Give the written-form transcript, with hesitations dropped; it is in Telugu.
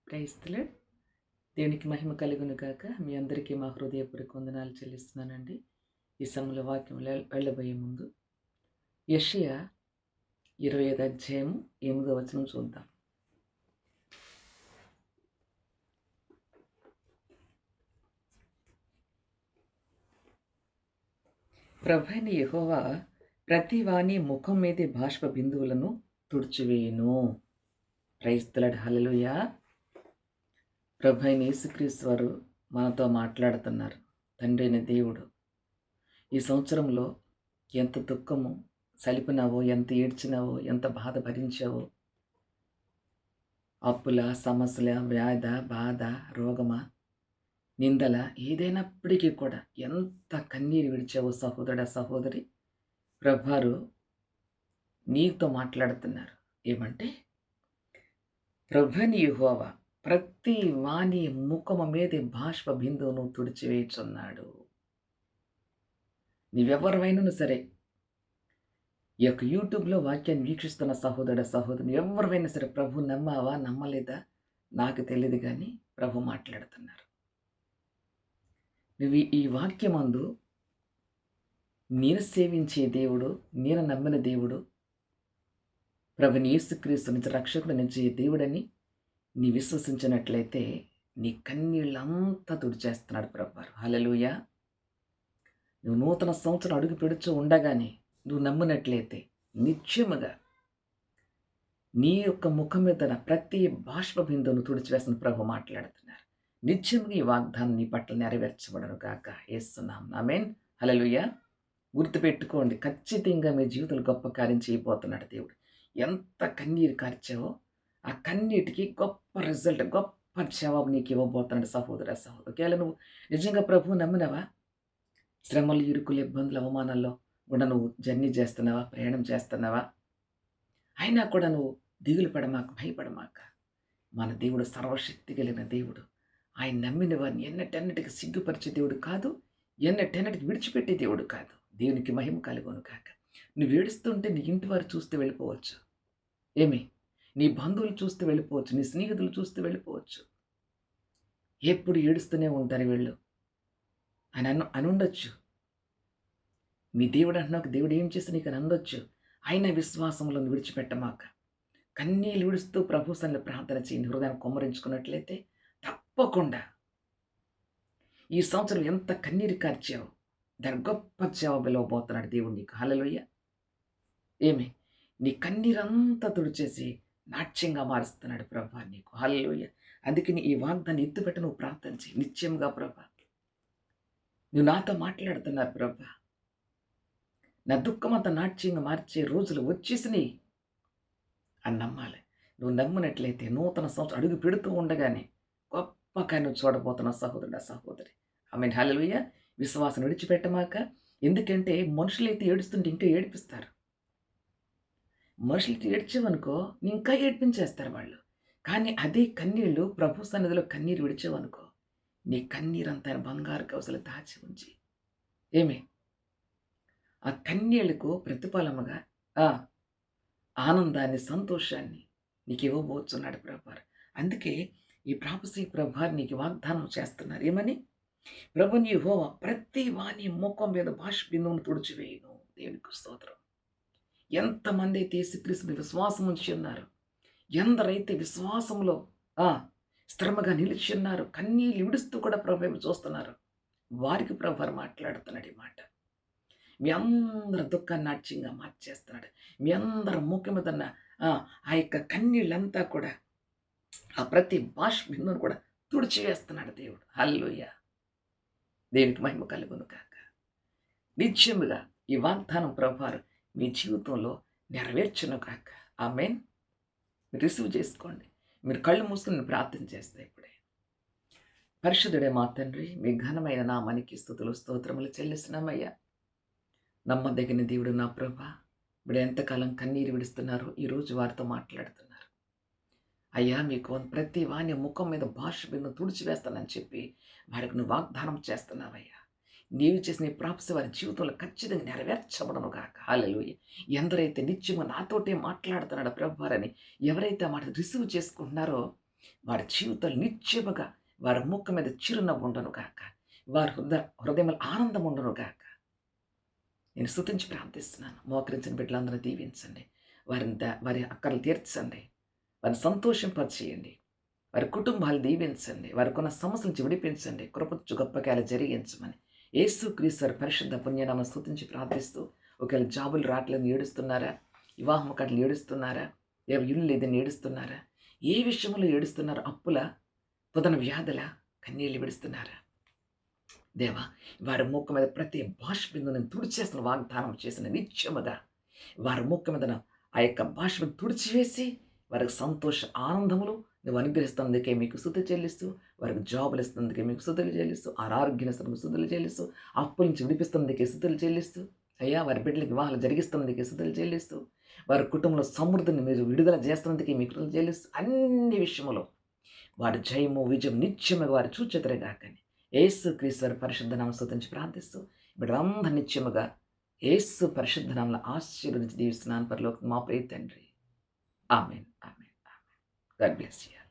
క్రైస్తలే దేవునికి మహిమ కలుగును గాక. మీ అందరికీ మా హృదయపూర్వక వందనాలు చెల్లిస్తున్నానండి. ఈ సమయంలో వాక్యం వెళ్ళబోయే ముందు యెషయా 25 అధ్యాయము 8వ వచనం చూద్దాం. ప్రభువైన యెహోవా ప్రతి వాని ముఖం మీది బాష్ప బిందువులను తుడిచివేయును. Praise the lord. హల్లెలూయా. ప్రభువైన యేసుక్రీస్తు వారు మనతో మాట్లాడుతున్నారు. తండ్రి అయిన దేవుడు ఈ సంవత్సరంలో ఎంత దుఃఖము సలిపినావో, ఎంత ఏడ్చినావో, ఎంత బాధ భరించావో, అప్పుల, సమస్యల, వ్యాధ, బాధ, రోగమా, నిందల ఏదైనప్పటికీ కూడా ఎంత కన్నీరు విడిచావో సహోదరుడా, సహోదరి, ప్రభువారు నీతో మాట్లాడుతున్నారు. ఏమంటే, ప్రభువైన యెహోవా ప్రతి వాని ముఖము మీది బాష్ప బిందువును తుడిచివేయుచున్నాడు. నీవెవరివైనను సరే, ఈ యొక్క యూట్యూబ్లో వాక్యాన్ని వీక్షిస్తున్న సహోదరుడ, సహోదరుని ఎవరివైనా సరే, ప్రభు నమ్మావా నమ్మలేదా నాకు తెలియదు, కానీ ప్రభు మాట్లాడుతున్నారు. నువ్వు ఈ వాక్యమందు నేను సేవించే దేవుడు, నేను నమ్మిన దేవుడు, ప్రభుని యేసుక్రీస్తు నుంచి రక్షకుడు నుంచి దేవుడని నీ విశ్వసించినట్లయితే నీ కన్నీళ్ళంతా తుడిచేస్తున్నాడు ప్రభువారు. హల్లెలూయా. నువ్వు నూతన సంవత్సరం అడుగు పెడుచు ఉండగానే నువ్వు నమ్మినట్లయితే నిత్యముగా నీ యొక్క ముఖం మీద ప్రతి బాష్ప బిందువును తుడిచివేసిన ప్రభు మాట్లాడుతున్నారు. నిత్యముగా ఈ వాగ్దానం నీ పట్ల నెరవేర్చబడను గాక యేసునామమున. ఆమేన్. హల్లెలూయా. గుర్తుపెట్టుకోండి, ఖచ్చితంగా మీ జీవితంలో గొప్ప కార్యం చేయబోతున్నాడు దేవుడు. ఎంత కన్నీరు కార్చావో ఆ కన్నీటికి గొప్ప రిజల్ట్, గొప్ప జవాబు నీకు ఇవ్వబోతున్నాడు సహోదర, సహోదరు. ఒకవేళ నువ్వు నిజంగా ప్రభువు నమ్మినవా, శ్రమలు, ఇరుకులు, ఇబ్బందులు, అవమానాల్లో కూడా నువ్వు జర్నీ చేస్తున్నావా, ప్రయాణం చేస్తున్నావా, అయినా కూడా నువ్వు దిగులు పడమాక, భయపడమాక. మన దేవుడు సర్వశక్తి కలిగిన దేవుడు. ఆయన నమ్మిన వారిని ఎన్నటెన్నటికి సిగ్గుపరిచే దేవుడు కాదు, ఎన్నటెన్నటికి విడిచిపెట్టే దేవుడు కాదు. దేవునికి మహిమ కలుగును కాక. నువ్వు ఏడుస్తుంటే నీ ఇంటి వారు చూస్తూ వెళ్ళిపోవచ్చు. ఏమి, నీ బంధువులు చూస్తూ వెళ్ళిపోవచ్చు, నీ స్నేహితులు చూస్తూ వెళ్ళిపోవచ్చు. ఎప్పుడు ఏడుస్తూనే ఉంటారు వీళ్ళు అని అనుండొచ్చు. మీ దేవుడు అంటున్నావు, దేవుడు ఏం చేసి నీకు అని అందొచ్చు. ఆయన విశ్వాసంలో విడిచిపెట్టమాక. కన్నీళ్ళు విడుస్తూ ప్రభు సన్నిధిలో ప్రార్థన చేయండి. హృదయాన్ని కొమ్మరించుకున్నట్లయితే తప్పకుండా ఈ సంవత్సరం ఎంత కన్నీరు కార్చావు దాని గొప్ప జవాబు ఇవ్వబోతున్నాడు దేవుడు నీకు. హల్లెలూయా. ఏమి, నీ కన్నీరంతా తుడిచేసి నాట్యంగా మారుస్తున్నాడు ప్రభా నీకు. హల్లెలూయా. అందుకని ఈ వాగ్దాన్ని ఎత్తుపెట్టి నువ్వు ప్రార్థన చేయి నిత్యంగా. ప్రభా, నువ్వు నాతో మాట్లాడుతున్నారు ప్రభా. నా దుఃఖమంతా నాట్యంగా మార్చే రోజులు వచ్చేసినాయి అని నమ్మాలి. నువ్వు నమ్మినట్లయితే నూతన సంవత్సరం అడుగు పెడుతూ ఉండగానే గొప్ప కార్యం చూడబోతున్నావు సహోదరుడా, సహోదరి. ఆమేన్. హల్లెలూయా. విశ్వాసం విడిచిపెట్టమాక. ఎందుకంటే మనుషులైతే ఏడుస్తుంటే ఇంకా ఏడిపిస్తారు. మనుషులు ఏడ్చావనుకో ఇంకా ఏడ్పించేస్తారు వాళ్ళు. కానీ అదే కన్నీళ్ళు ప్రభు సన్నిధిలో కన్నీరు విడిచావనుకో, నీ కన్నీరంతా బంగారు కవసలు దాచి ఉంచి, ఏమి, ఆ కన్నీళ్లకు ప్రతిఫలముగా ఆనందాన్ని, సంతోషాన్ని నీకు ఇవ్వబోతున్నాడు ప్రభువారు. అందుకే ఈ ప్రాపసీ ప్రభువారు నీకు వాగ్దానం చేస్తున్నారు. ఏమని? ప్రభుని యెహోవా ప్రతి వాని ముఖం మీద బాష్ప బిందువును తుడిచివేయును. దేవునికి స్తోత్రం. ఎంతమంది అయితే యేసుక్రీస్తుని విశ్వాసం ఉంచి ఉన్నారు, ఎందరైతే విశ్వాసంలో స్థిరముగా నిలిచి ఉన్నారు, కన్నీళ్ళు విడుస్తూ కూడా ప్రభు చూస్తున్నారు, వారికి ప్రభువారు మాట్లాడుతున్నాడు ఈ మాట. మీ అందరి దుఃఖాన్ని నాట్యంగా మార్చేస్తున్నాడు. మీ అందరి ముఖం మీద ఆ యొక్క కన్నీళ్ళంతా కూడా, ఆ ప్రతి బాష్ప బిందువును కూడా తుడిచివేస్తున్నాడు దేవుడు. హల్లెలూయా. దేవునికి మహిమ కలుగును కాక. నిత్యముగా ఈ వాగ్దానం ప్రభువారు మీ జీవితంలో నెరవేర్చును కాక. ఆమేన్. మీరు రిసీవ్ చేసుకోండి. మీరు కళ్ళు మూసుకుని ప్రార్థన చేస్తే ఇప్పుడే. పరిశుద్ధుడే మా తండ్రి, మీ ఘనమైన నామానికి స్తుతులు, స్తోత్రములు చెల్లిస్తున్నామయ్యా. నమ్మదగిన దేవుడు నా ప్రభా, ఇప్పుడు ఎంతకాలం కన్నీరు విడుస్తున్నారో ఈరోజు వారితో మాట్లాడుతున్నారు అయ్యా. మీకు ప్రతి వాని ముఖం మీద బాష్ప బిందువు తుడిచివేస్తానని చెప్పి వారికి నువ్వు వాగ్దానం చేస్తున్నావయ్యా. నీవు చేసిన ఈ ప్రాప్తి వారి జీవితంలో ఖచ్చితంగా నెరవేర్చబడను గాక. హల్లెలూయా. ఎందరైతే నిత్యము నాతోటే మాట్లాడుతున్నాడు ప్రభువారని ఎవరైతే మాట రిసీవ్ చేసుకుంటున్నారో వారి జీవితాలు నిత్యముగా వారి ముఖం మీద చిరునవ్వు ఉండను గాక. వారి హృదయంలో ఆనందం ఉండను గాక. నేను స్తుతించి ప్రార్థిస్తున్నాను. మోకరించిన బిడ్డలందరూ దీవించండి. వారి అక్కర్లు తీర్చండి. వారిని సంతోషింపచేయండి. వారి కుటుంబాలు దీవించండి. వారికున్న సమస్యల నుంచి విడిపించండి. కృపచ్చు గొప్ప కార్యాలు జరిగించమని యేసుక్రీస్తు వారి పరిశుద్ధ పుణ్యనామమున స్తుతించి ప్రార్థిస్తూ, ఒకవేళ జాబులు రావట్లేదని ఏడుస్తున్నారా? వివాహం కట్ల ఏడుస్తున్నారా? ఇల్లు లేదని ఏడుస్తున్నారా? ఏ విషయంలో ఏడుస్తున్నారో? అప్పుల, తుదన వ్యాధుల, కన్నీళ్లు విడుస్తున్నారా? దేవా, వారి ముఖం మీద ప్రతి బాష్పిందు నేను తుడిచేస్తున్న వాగ్దానం చేసిన నిత్యముగా వారి ముఖం మీద ఆ యొక్క బాష్పం తుడిచివేసి వారికి సంతోష ఆనందములు నువ్వు అనుగ్రహిస్తున్నందుకే మీకు స్తుతి చెల్లిస్తూ, వారికి జాబులు ఇస్తున్నందుకే మీకు స్తుతులు చెల్లిస్తూ, ఆరోగ్యం ఇస్తున్నందుకు స్తుతులు చెల్లిస్తూ, అప్పుల నుంచి విడిపిస్తున్నందుకే స్తుతులు చెల్లిస్తూ, అయ్యా వారి బిడ్డలకు వివాహాలు జరిగిస్తున్నందుకే స్తుతులు చెల్లిస్తూ, వారి కుటుంబంలో సమృద్ధిని మీరు విడుదల చేస్తున్నందుకే మీకు స్తుతులు చెల్లిస్తూ, అన్ని విషయములో వారి జయము విజయం నిత్యముగా వారు చూచెదరుగాకని యేసుక్రీస్తు వారి పరిశుద్ధ నామమున స్తుతించి ప్రార్థిస్తూ, బిడ్డలందరూ నిత్యముగా యేసు పరిశుద్ధ నామమున ఆశీర్వదించి దీవిస్తున్నాను పరలోక మా ప్రియ తండ్రి. ఆమేన్. ఆమేన్. ఆమేన్. God bless you.